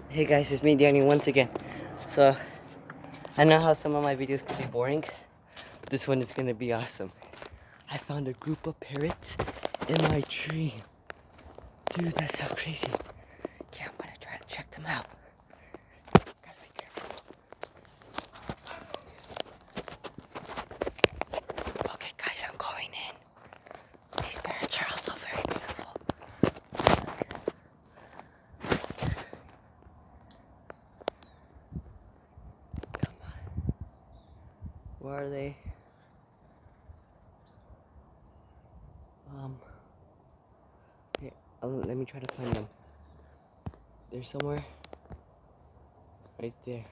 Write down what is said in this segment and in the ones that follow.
Hey guys, it's me Danny once again. So, I know how some of my videos can be boring, but this one is gonna be awesome. I found a group of parrots in my tree. Dude, that's so crazy. Okay, I'm gonna try to check them out. Gotta be careful. Okay guys, I'm going in. These parrots are also very beautiful. Come on. Where are they? Here, let me try to find them. They're somewhere right there.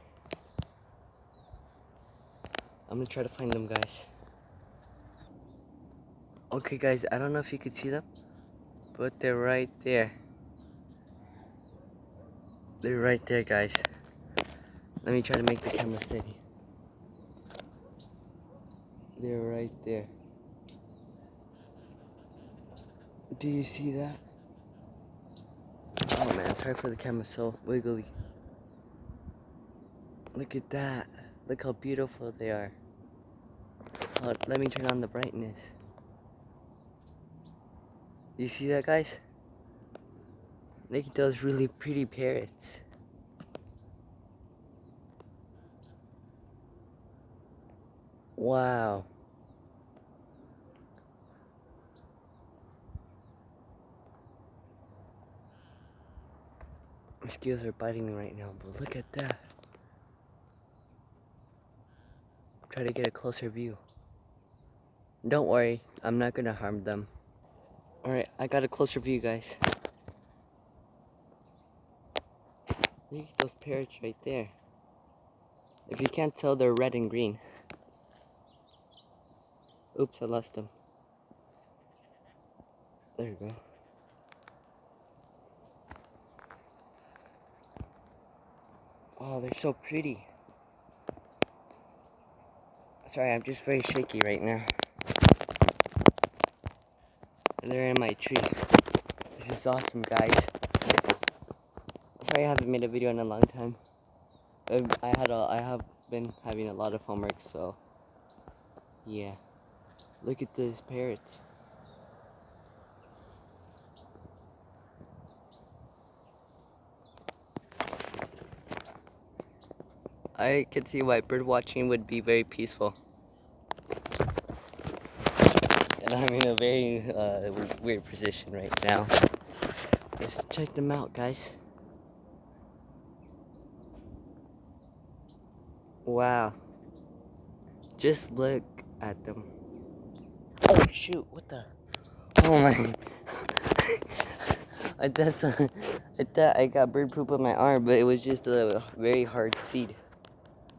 I'm gonna try to find them, guys. Okay guys, I don't know if you could see them, but they're right there. They're right there, guys. Let me try to make the camera steady. They're right there. Do you see that? Oh man, sorry for the camera, so wiggly. Look at that. Look how beautiful they are. Oh, let me turn on the brightness. You see that, guys? Look at those really pretty parrots. Wow. Mosquitoes are biting me right now, but look at that. Try to get a closer view. Don't worry, I'm not gonna harm them. Alright, I got a closer view, guys. Look at those parrots right there. If you can't tell, they're red and green. Oops, I lost them. There you go. Oh, they're so pretty. Sorry, I'm just very shaky right now. They're in my tree. This is awesome, guys. Sorry I haven't made a video in a long time. I have been having a lot of homework, so yeah. Look at these parrots. I could see why bird watching would be very peaceful. And I'm in a very weird position right now. Let's check them out, guys. Wow. Just look at them. Oh shoot, what the? Oh my. I thought I got bird poop on my arm, but it was just a very hard seed.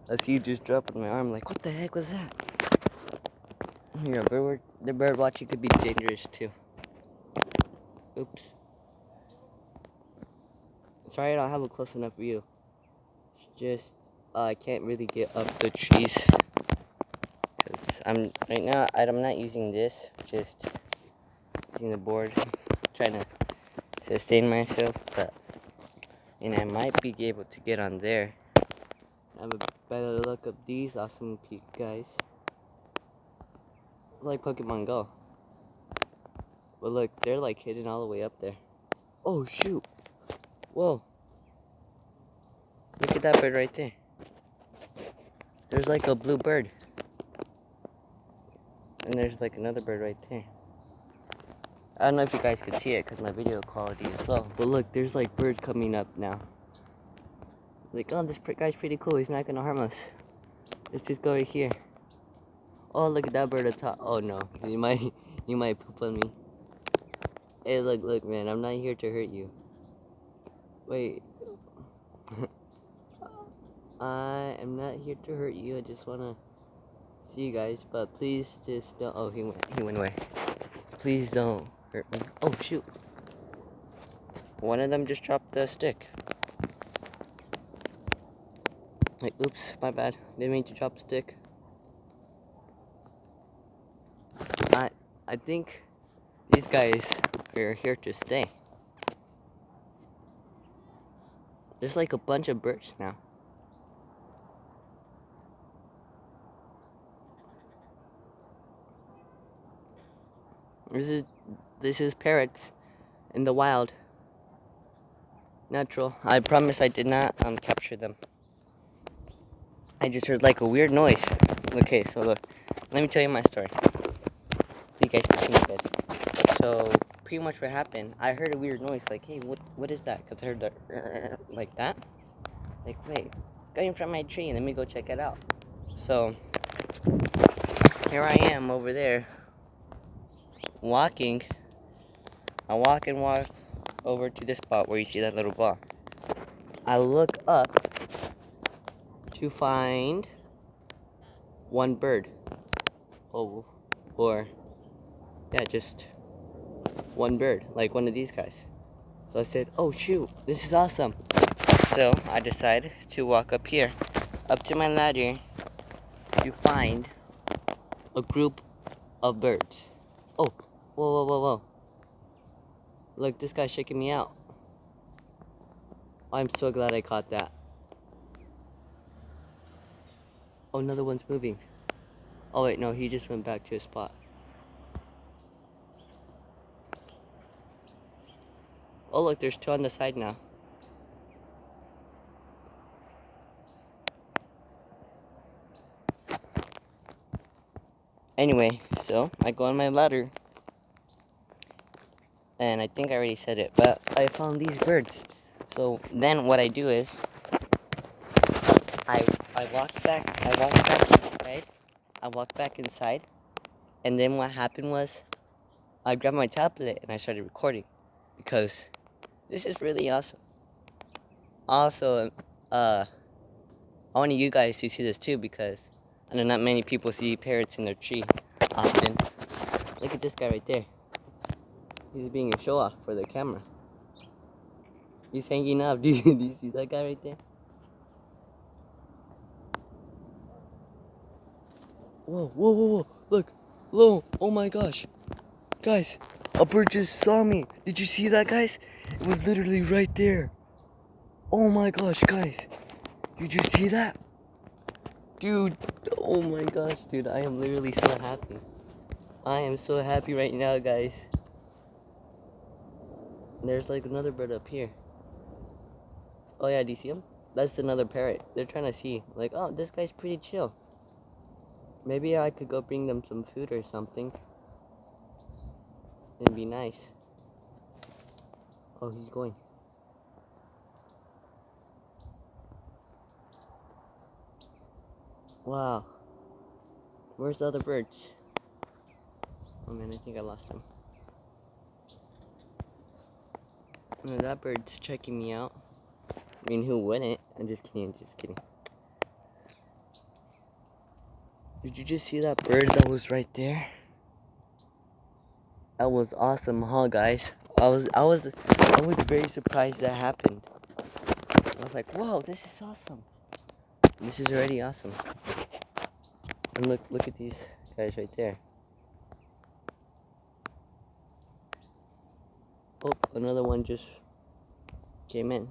A seed just dropped on my arm, like, what the heck was that? Here, the bird watching could be dangerous too. Oops. Sorry I don't have a close enough view. It's just, I can't really get up the trees. Because right now, I'm not using this, just using the board. Trying to sustain myself, and I might be able to get on there. Have a better look of these awesome guys. It's like Pokemon Go. But look, they're like hidden all the way up there. Oh shoot. Whoa. Look at that bird right there. There's like a blue bird. And there's like another bird right there. I don't know if you guys can see it because my video quality is low. But look, there's like birds coming up now. Like, oh, this guy's pretty cool. He's not gonna harm us. Let's just go right here. Oh, look at that bird at top. Oh no, you might poop on me. Hey, look, man, I'm not here to hurt you. Wait. I am not here to hurt you. I just wanna see you guys, but please just don't. Oh, he went away. Please don't hurt me. Oh shoot! One of them just dropped the stick. Like, oops, my bad. Didn't mean to drop a stick. I think these guys are here to stay. There's like a bunch of birds now. This is parrots in the wild. Natural. I promise I did not capture them. I just heard like a weird noise. Okay, so look, let me tell you my story. So you guys can see me, guys. So pretty much what happened, I heard a weird noise. Like, hey, what is that? Because I heard the like that. Like, wait, it's coming from my tree. Let me go check it out. So here I am over there walking. I walk and walk over to this spot where you see that little ball. I look up to find one bird. Oh, or yeah, just one bird, like one of these guys. So I said, oh shoot, this is awesome. So I decided to walk up here, up to my ladder, to find a group of birds. Oh, whoa, whoa, whoa, whoa. Look, this guy's shaking me out. I'm so glad I caught that. Oh, another one's moving. Oh wait, no, he just went back to his spot. Oh look, there's two on the side now. Anyway, so I go on my ladder. And I think I already said it, but I found these birds. So then what I do is I walked back inside. I walked back inside, and then what happened was I grabbed my tablet and I started recording because this is really awesome. Also, I wanted you guys to see this too because I know not many people see parrots in their tree often. Look at this guy right there. He's being a show off for the camera. He's hanging up. Do you see that guy right there? Whoa, whoa, whoa, whoa. Look. Hello. Oh my gosh. Guys, a bird just saw me. Did you see that, guys? It was literally right there. Oh my gosh, guys. Did you see that? Dude, oh my gosh, dude. I am literally so happy. I am so happy right now, guys. There's like another bird up here. Oh yeah, do you see him? That's another parrot. They're trying to see. Like, oh, this guy's pretty chill. Maybe I could go bring them some food or something. It'd be nice. Oh, he's going. Wow. Where's the other birds? Oh man, I think I lost them. No, that bird's checking me out. I mean, who wouldn't? I'm just kidding, Did you just see that bird that was right there? That was awesome, huh, guys? I was very surprised that happened. I was like, whoa, this is awesome. This is already awesome. And look at these guys right there. Oh, another one just came in.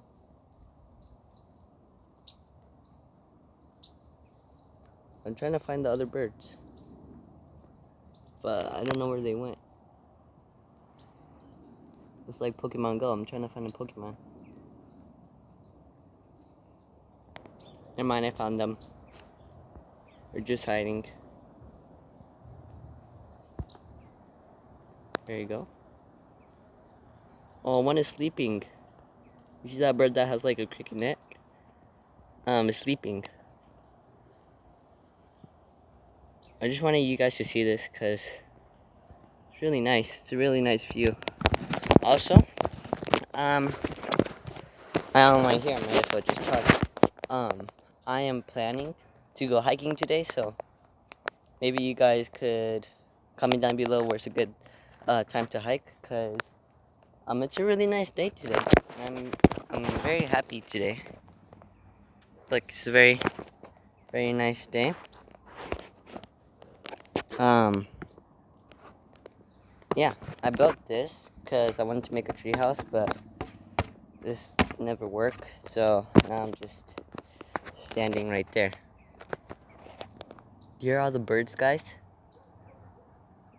I'm trying to find the other birds, but I don't know where they went. It's like Pokemon Go. I'm trying to find a Pokemon. Never mind, I found them. They're just hiding. There you go. Oh, one is sleeping. You see that bird that has like a cricket neck? Is sleeping. I just wanted you guys to see this because it's really nice. It's a really nice view. Also, I don't like here. I might as well just talk. I am planning to go hiking today, so maybe you guys could comment down below where's a good time to hike, cause it's a really nice day today. I'm very happy today. Look, it's a very nice day. Yeah, I built this because I wanted to make a tree house, but this never work, so now I'm just standing right there. Do you hear all the birds, guys?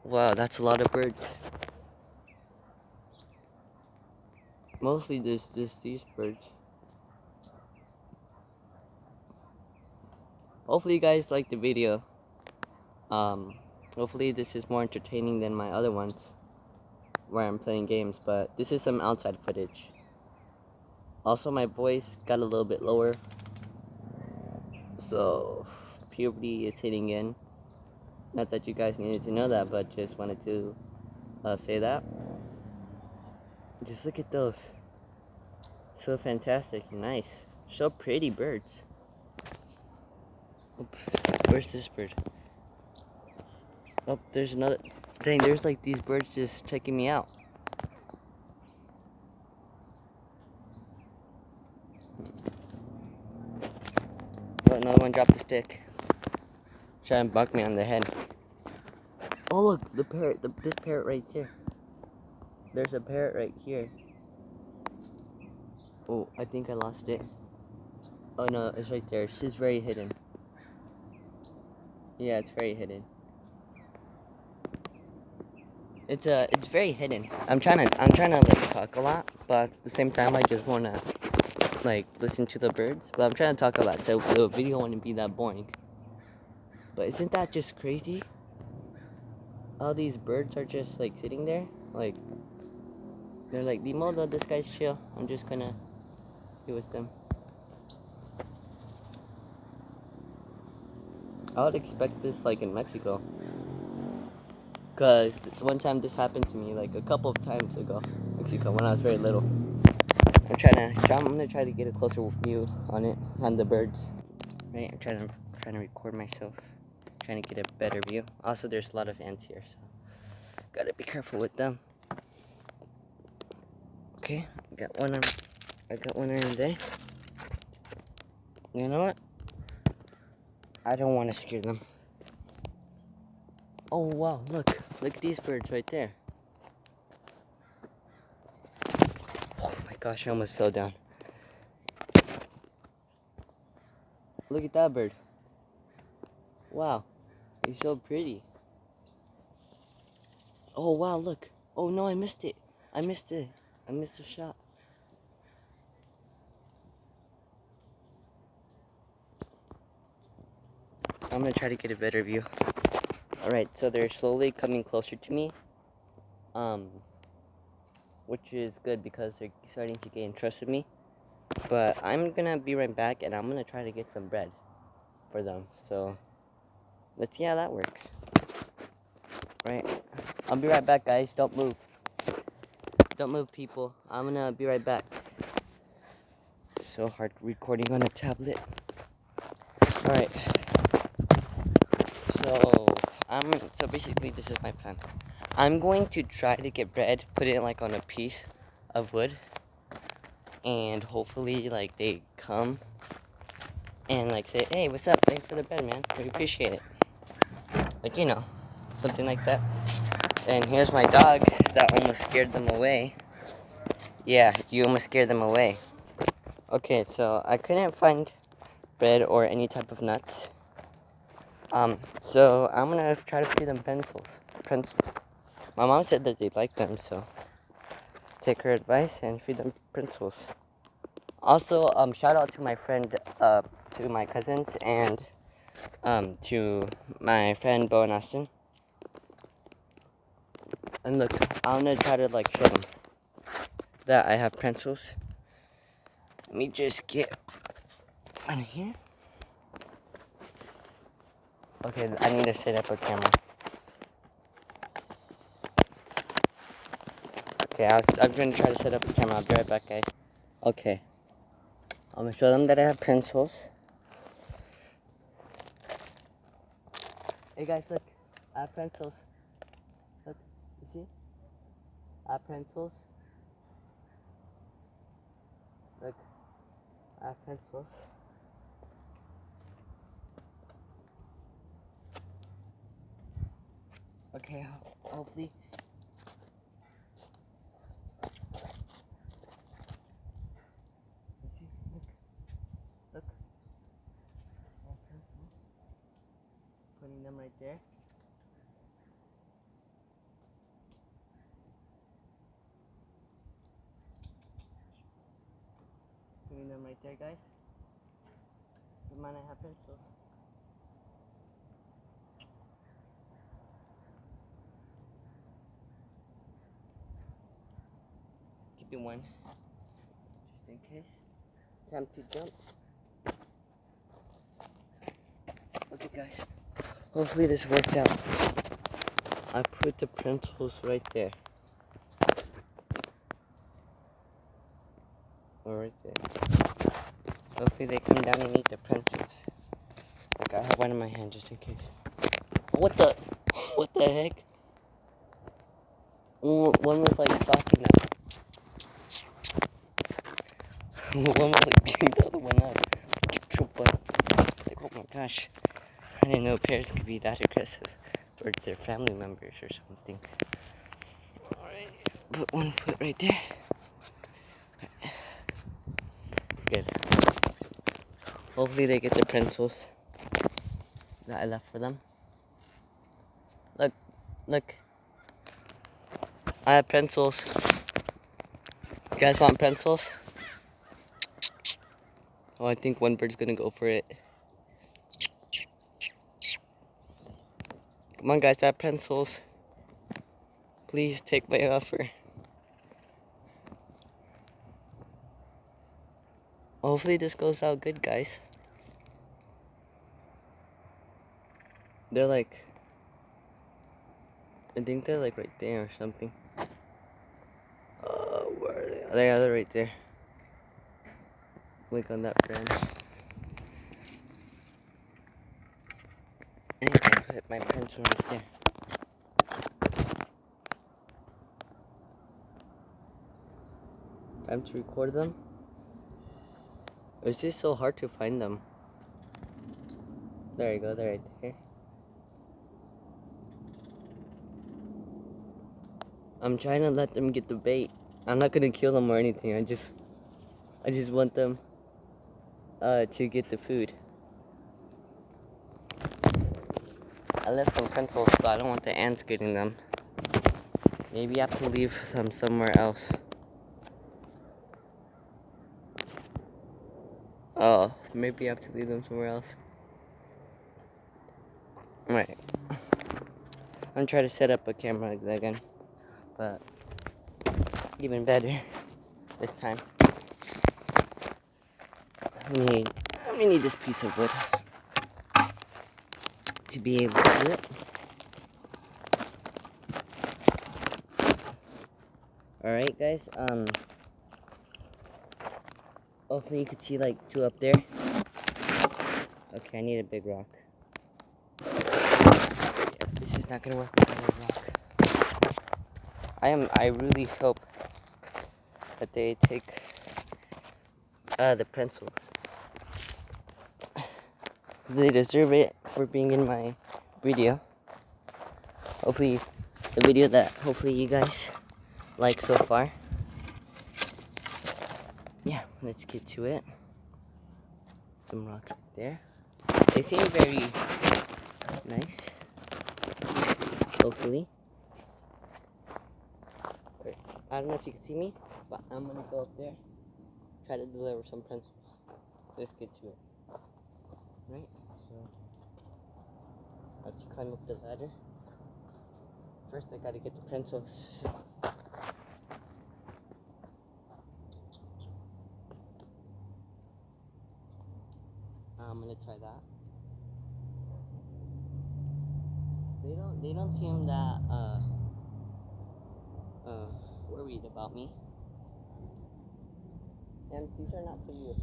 Wow, that's a lot of birds. Mostly these birds. Hopefully you guys like the video. Hopefully this is more entertaining than my other ones where I'm playing games, but this is some outside footage. Also, my voice got a little bit lower, so puberty is hitting in. Not that you guys needed to know that, but just wanted to say that. Just look at those. So fantastic, nice. So pretty birds. Oop, where's this bird? Oh, there's another. Dang, there's like these birds just checking me out. Oh, another one dropped the stick. Try and bunk me on the head. Oh look, the parrot, this parrot right there. There's a parrot right here. Oh, I think I lost it. Oh no, it's right there. It's just very hidden. Yeah, it's very hidden. It's very hidden. I'm trying to like talk a lot, but at the same time I just wanna like listen to the birds. But I'm trying to talk a lot, so the video wouldn't be that boring. But isn't that just crazy? All these birds are just like sitting there, like they're like, Dimodo, this guy's chill. I'm just gonna be with them. I would expect this like in Mexico. Cause one time this happened to me like a couple of times ago, Mexico, when I was very little. I'm gonna try to get a closer view on it, on the birds. Right, I'm trying to record myself, trying to get a better view. Also, there's a lot of ants here, so gotta be careful with them. Okay, I got one on there. You know what? I don't want to scare them. Oh wow, look at these birds right there. Oh my gosh, I almost fell down. Look at that bird. Wow, he's so pretty. Oh wow, look. Oh no, I missed it. I missed the shot. I'm gonna try to get a better view. Alright, so they're slowly coming closer to me. Which is good because they're starting to gain trust with me. But I'm gonna be right back and I'm gonna try to get some bread for them. So let's see how that works. Right. I'll be right back, guys. Don't move. Don't move, people. I'm gonna be right back. So hard recording on a tablet. Alright. So basically this is my plan. I'm going to try to get bread, put it like on a piece of wood, and hopefully like they come and like say, hey, what's up? Thanks for the bread, man. We appreciate it. Like, you know, something like that. And here's my dog that almost scared them away. Yeah, you almost scared them away. Okay, so I couldn't find bread or any type of nuts. So I'm gonna try to feed them pencils. My mom said that they like them, so take her advice and feed them pencils. Also, shout out to my friend, to my cousins, and to my friend Bo and Austin. And look, I'm gonna try to like show them that I have pencils. Let me just get on here. Okay, I need to set up a camera. Okay, I'm gonna try to set up a camera. I'll be right back, guys. Okay, I'm gonna show them that I have pencils. Hey guys, look, I have pencils. Look, you see? I have pencils. Look, I have pencils. Okay, hopefully. there. Putting them right there, guys. The man I have pencils. Keep it one, just in case. Time to jump. Okay, guys. Hopefully this worked out. I put the pencils right there. Or right there. Hopefully they come down and eat the pencils. Like I have one in my hand just in case. What the heck? One was like stalking them. One was like beating the other one up. Like, oh my gosh. I didn't know parrots could be that aggressive towards their family members or something. Alright, put one foot right there. Good. Hopefully they get the pencils that I left for them. Look. I have pencils. You guys want pencils? Oh, I think one bird's gonna go for it. Come on, guys, I have pencils. Please take my offer. Hopefully this goes out good, guys. They're like, I think they're like right there or something. Where are they? They're right there. Like on that branch. And I put my pencil right there. Time to record them. It's just so hard to find them. There you go, they're right there. I'm trying to let them get the bait. I'm not gonna kill them or anything. I just want them to get the food. I left some pencils, but I don't want the ants getting them. Maybe I have to leave them somewhere else. Oh, maybe I have to leave them somewhere else. Alright. I'm gonna try to set up a camera again, but even better this time. I need this piece of wood to be able to do it. Alright, guys, hopefully you could see like two up there. Okay, I need a big rock. Yeah, this is not gonna work without a rock. I really hope that they take the pencils. They deserve it for being in my video. Hopefully, the video that hopefully you guys like so far. Yeah, let's get to it. Some rocks right there. They seem very nice. Hopefully. Wait, I don't know if you can see me, but I'm gonna go up there, try to deliver some pencils. Let's get to it. Right, so let's climb up the ladder. First, I gotta get the pencils. I'm gonna try that. They don't seem that worried about me. And these are not for you.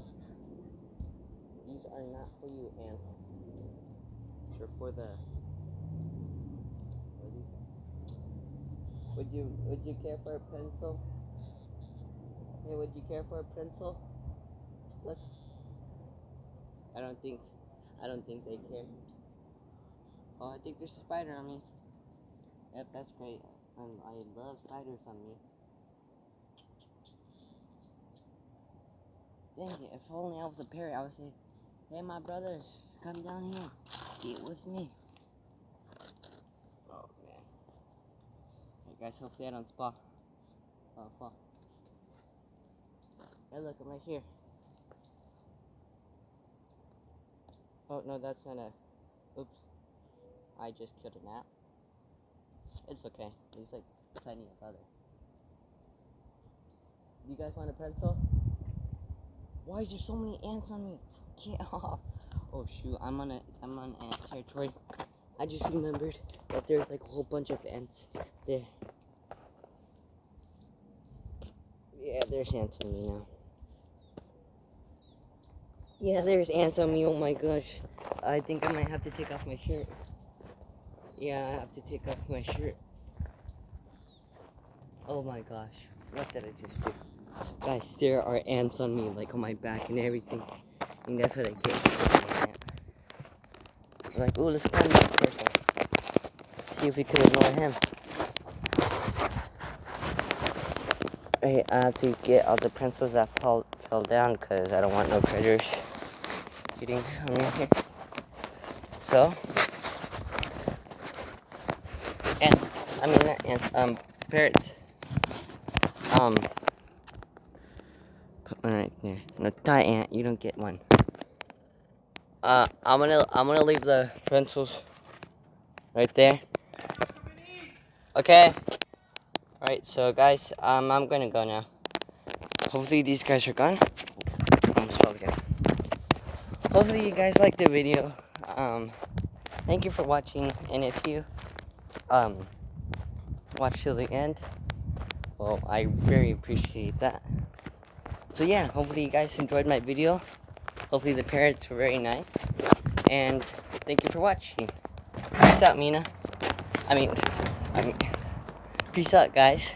These are not for you, ants. They're for the. Would you care for a pencil? Hey, would you care for a pencil? Look. I don't think they care. Oh, I think there's a spider on me. Yep, that's great. I love spiders on me. Dang it, if only I was a parrot, I would say, hey, my brothers, come down here. Eat with me. guys, hopefully I don't fall. Hey, look, I'm right here. Oh, no, that's not a... Oops. I just killed a gnat. It's okay. There's, like, plenty of other. Do you guys want a pretzel? Why is there so many ants on me? Get off. Oh, shoot. I'm on ant territory. I just remembered that there's, like, a whole bunch of ants there. Yeah, there's ants on me now. Yeah, there's ants on me. Oh my gosh. I think I might have to take off my shirt. Yeah, I have to take off my shirt. Oh my gosh. What did I just do? Guys, there are ants on me, like on my back and everything. And that's what I get. I'm like, ooh, let's find that person. See if we could ignore him. Right, I have to get all the pencils that fell down because I don't want no predators getting on me here. So, ants. I mean, not ants. Parrots. Put one right there. No, die ant. You don't get one. I'm gonna leave the pencils right there. Okay. Alright, so guys, I'm gonna go now. Hopefully these guys are gone. Hopefully you guys liked the video. Thank you for watching, and if you watch till the end, well, I very appreciate that. So yeah, hopefully you guys enjoyed my video. Hopefully the parrots were very nice, and thank you for watching. Peace out, Mina. I mean, peace out, guys.